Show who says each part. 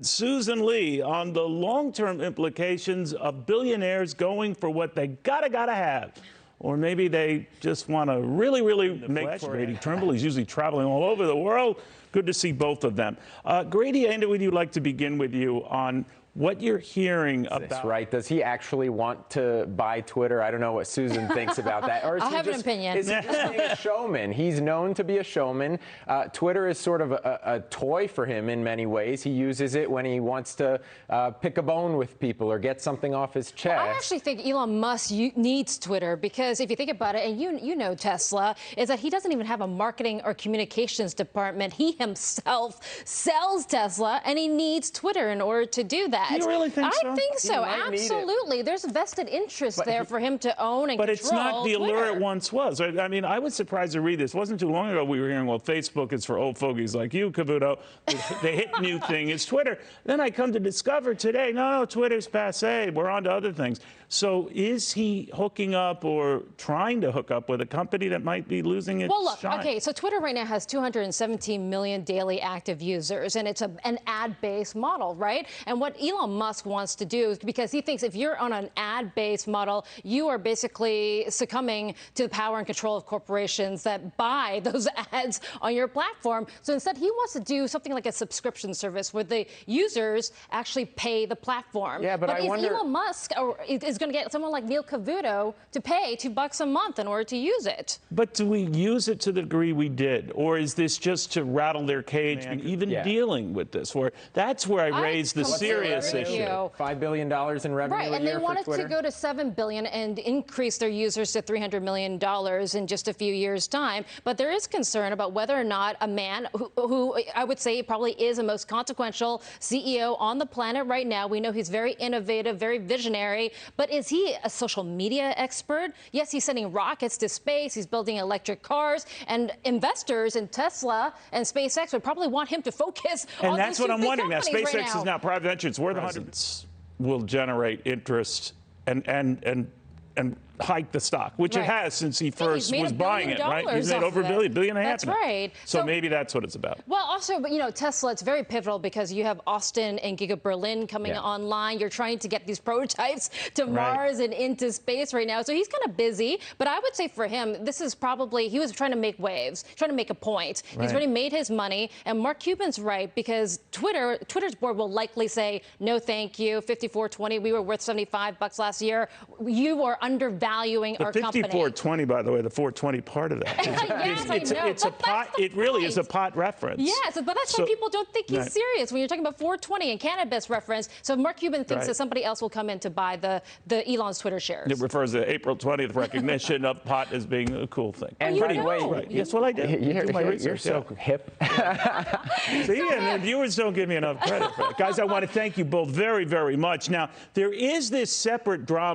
Speaker 1: Susan Lee on the long-term implications of billionaires going for what they gotta have. Or maybe they just want to really make for Grady Trimble. He's usually traveling all over the world. Good to see both of them. Grady, Andy, would you like to begin with you on what you're hearing about?
Speaker 2: That's right. Does he actually want to buy Twitter? I don't know what Susan thinks about that. Or is
Speaker 3: I have an opinion.
Speaker 2: Is he just being a showman? He's known to be a showman. Twitter is sort of a toy for him in many ways. He uses it when he wants to pick a bone with people or get something off his chest.
Speaker 3: Well, I actually think Elon Musk needs Twitter because if you think about it, and you know Tesla, is that he doesn't even have a marketing or communications department. He himself sells Tesla, and he needs Twitter in order to do that.
Speaker 1: Do you really think so?
Speaker 3: I think so, absolutely. There's a vested interest there for him to own and control.
Speaker 1: But it's not the allure
Speaker 3: Twitter.
Speaker 1: it once was. I mean, I was surprised to read this. It wasn't too long ago we were hearing, well, Facebook is for old fogies like you, Cavuto. The hit new thing is Twitter. Then I come to discover today, no, Twitter's passé. We're on to other things. So is he hooking up or trying to hook up with a company that might be losing its shine?
Speaker 3: Okay, so Twitter right now has 217 million daily active users, and it's an ad-based model, right? And what Elon Musk wants to do, because he thinks if you're on an ad-based model, you are basically succumbing to the power and control of corporations that buy those ads on your platform. So instead, he wants to do something like a subscription service where the users actually pay the platform.
Speaker 2: Yeah, but I wonder...
Speaker 3: Elon Musk is going to get someone like Neil Cavuto to pay $2 a month in order to use it.
Speaker 1: But do we use it to the degree we did? Or is this just to rattle their cage, even dealing with this? That's where I raise the serious issue.
Speaker 2: $5 billion in revenue
Speaker 3: right, and
Speaker 2: a year
Speaker 3: they wanted
Speaker 2: for Twitter?
Speaker 3: to go to $7 billion and increase their users to $300 million in just a few years' time. But there is concern about whether or not a man who I would say probably is the most consequential CEO on the planet right now. We know he's very innovative, very visionary, but is he a social media expert? Yes, he's sending rockets to space. He's building electric cars, and investors in Tesla and SpaceX would probably want him to focus on
Speaker 1: that's
Speaker 3: these
Speaker 1: what I'm wondering. Now, SpaceX
Speaker 3: right
Speaker 1: is now private venture. It's worth hundreds. Will generate interest and hike the stock, which it has since he first was buying it, right? He's made over $1 billion and a half.
Speaker 3: That's right.
Speaker 1: So maybe that's what it's about.
Speaker 3: Well, also, but you know, Tesla, it's very pivotal because you have Austin and Giga Berlin coming online. You're trying to get these prototypes to Mars and into space right now. So he's kind of busy. But I would say for him, this is probably, he was trying to make waves, trying to make a point. He's already made his money. And Mark Cuban's right, because Twitter's board will likely say, no, thank you, 54.20. We were worth $75 last year. You are undervaluing our company.
Speaker 1: 54.20, by the way, the 420 part of that. It's a pot. It really is a pot reference.
Speaker 3: Yes, but that's why people don't think he's serious when you're talking about 420 and cannabis reference. So Mark Cuban thinks that somebody else will come in to buy the Elon's Twitter shares.
Speaker 1: It refers to April 20th recognition of pot as being a cool thing.
Speaker 2: And by the way,
Speaker 1: yes, well, I did.
Speaker 2: You're so hip.
Speaker 1: See, and the viewers don't give me enough credit for that. Guys, I want to thank you both very, very much. Now, there is this separate drama.